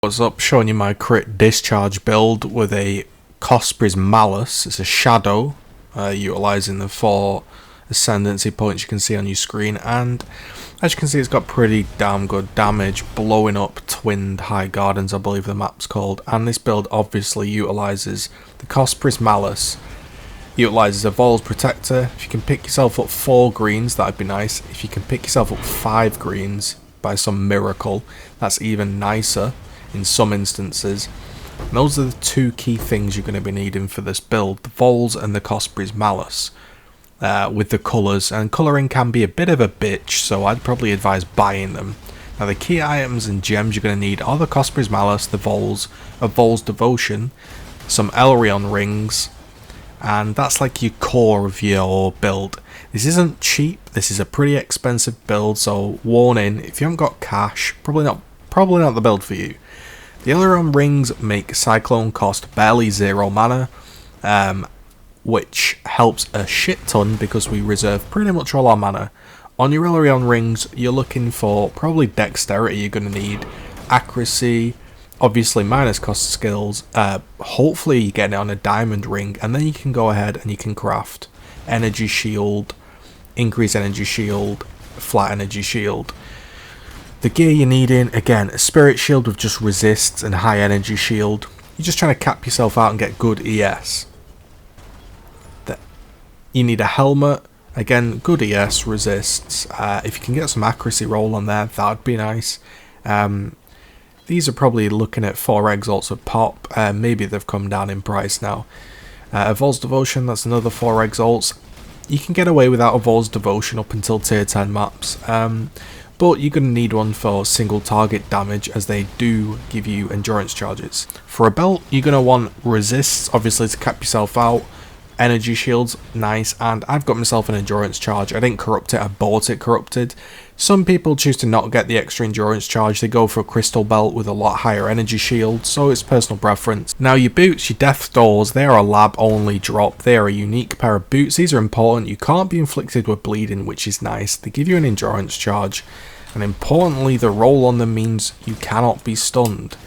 What's up, showing you my crit Discharge build with a Cosprey's Malice. It's a shadow, utilising the 4 ascendancy points you can see on your screen, and as you can see it's got pretty damn good damage, blowing up Twinned High Gardens, I believe the map's called. And this build obviously utilises the Cosprey's Malice, utilises a Vol's Protector. If you can pick yourself up 4 greens, that'd be nice. If you can pick yourself up 5 greens by some miracle, that's even nicer in some instances. And those are the 2 key things you're going to be needing for this build: the Vols and the Cosprey's Malice, with the colours. And colouring can be a bit of a bitch, so I'd probably advise buying them. Now the key items and gems you're going to need are the Cosprey's Malice, the Vols, a Vol's Devotion, some Elrion rings, and that's like your core of your build. This isn't cheap, this is a pretty expensive build, so warning, if you haven't got cash, probably not the build for you. The Elrion rings make Cyclone cost barely 0 mana, which helps a shit ton because we reserve pretty much all our mana. On your Elrion rings, you're looking for probably dexterity, you're going to need accuracy, obviously minus cost skills, hopefully you get it on a diamond ring, and then you can go ahead and you can craft energy shield, increase energy shield, flat energy shield. The gear you're needing, again, a spirit shield with just resists and high energy shield. You're just trying to cap yourself out and get good ES. You need a helmet, again, good ES, resists. If you can get some accuracy roll on there, that'd be nice. These are probably looking at 4 exalts a pop, maybe they've come down in price now. A Vol's Devotion, that's another 4 exalts. You can get away without a Vol's Devotion up until tier 10 maps. But you're going to need one for single target damage, as they do give you endurance charges. For a belt, you're going to want resists, obviously, to cap yourself out. Energy shields, nice, and I've got myself an endurance charge. I didn't corrupt it, I bought it corrupted. Some people choose to not get the extra endurance charge, they go for a crystal belt with a lot higher energy shield, so it's personal preference. Now your boots, your Death's Doors, they are a lab only drop, they are a unique pair of boots. These are important, you can't be inflicted with bleeding, which is nice. They give you an endurance charge, and importantly the roll on them means you cannot be stunned.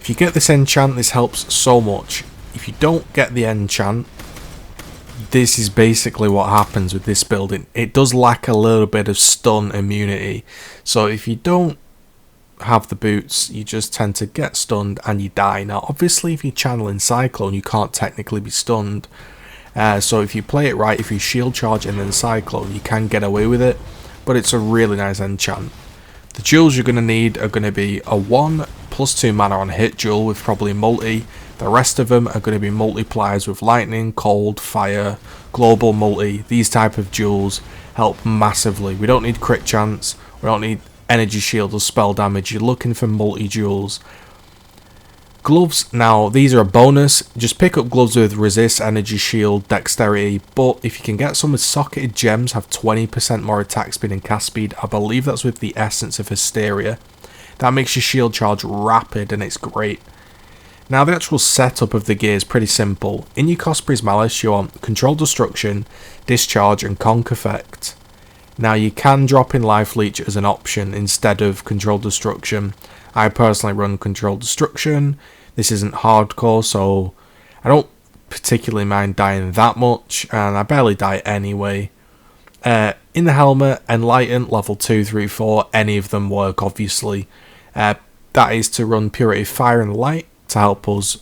If you get this enchant, this helps so much. If you don't get the enchant, this is basically what happens with this building. It does lack a little bit of stun immunity, so if you don't have the boots, you just tend to get stunned and you die. Now obviously if you're channeling Cyclone, you can't technically be stunned, so if you play it right, if you shield charge and then Cyclone, you can get away with it, but it's a really nice enchant. The jewels you're going to need are going to be a 1+2 mana on hit jewel with probably multi. The rest of them are going to be multipliers with lightning, cold, fire, global multi. These type of jewels help massively. We don't need crit chance, we don't need energy shield or spell damage. You're looking for multi jewels. Gloves, now these are a bonus. Just pick up gloves with resist, energy shield, dexterity, but if you can get some with socketed gems, have 20% more attack speed and cast speed. I believe that's with the essence of Hysteria. That makes your shield charge rapid and it's great. Now the actual setup of the gear is pretty simple. In your Cosprey's Malice you want Control Destruction, Discharge and Conk Effect. Now you can drop in Life Leech as an option instead of Control Destruction. I personally run Control Destruction. This isn't hardcore, so I don't particularly mind dying that much, and I barely die anyway. In the helmet, Enlighten, level 2, 3, 4, any of them work obviously. That is to run Purity, Fire and Light to help us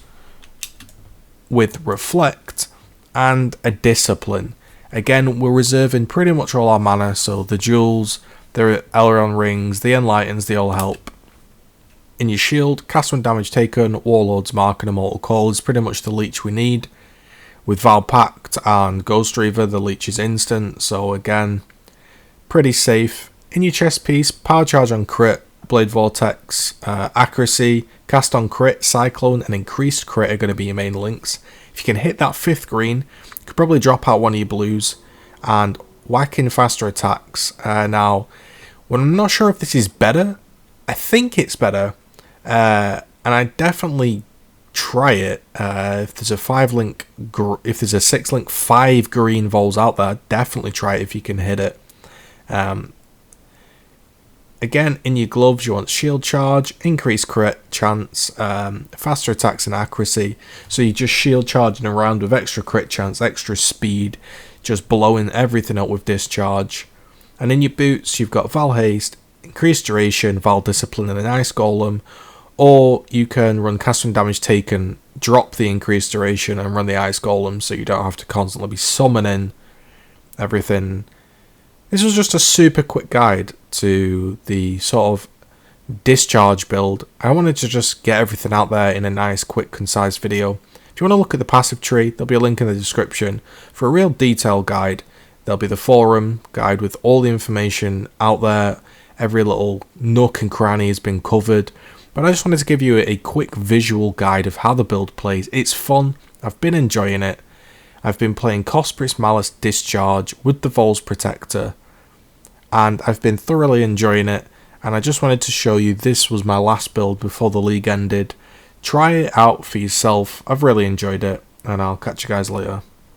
with Reflect, and a Discipline. Again, we're reserving pretty much all our mana, so the jewels, the Elrion rings, the Enlightens, they all help. In your shield, cast when damage taken, Warlord's Mark and Immortal Call is pretty much the leech we need. With Val Pact and Ghost Reaver, the leech is instant, so again, pretty safe. In your chest piece, Power Charge on crit, Blade Vortex, accuracy, cast on crit, Cyclone and increased crit are going to be your main links. If you can hit that 5th green, you could probably drop out one of your blues and whack in faster attacks. Now, when I'm not sure if this is better, I think it's better, and I definitely try it. If there's a 6-link 5 green Vols out there, definitely try it if you can hit it. Again, in your gloves, you want shield charge, increased crit chance, faster attacks and accuracy. So you're just shield charging around with extra crit chance, extra speed, just blowing everything up with discharge. And in your boots, you've got Val Haste, increased duration, Val Discipline, and an Ice Golem. Or you can run cast when damage taken, drop the increased duration, and run the Ice Golem, so you don't have to constantly be summoning everything. This was just a super quick guide to the sort of discharge build. I wanted to just get everything out there in a nice, quick, concise video. If you want to look at the passive tree, there'll be a link in the description. For a real detailed guide, there'll be the forum guide with all the information out there. Every little nook and cranny has been covered. But I just wanted to give you a quick visual guide of how the build plays. It's fun. I've been enjoying it. I've been playing Cosperous Malice Discharge with the Vols Protector, and I've been thoroughly enjoying it, and I just wanted to show you this was my last build before the league ended. Try it out for yourself. I've really enjoyed it, and I'll catch you guys later.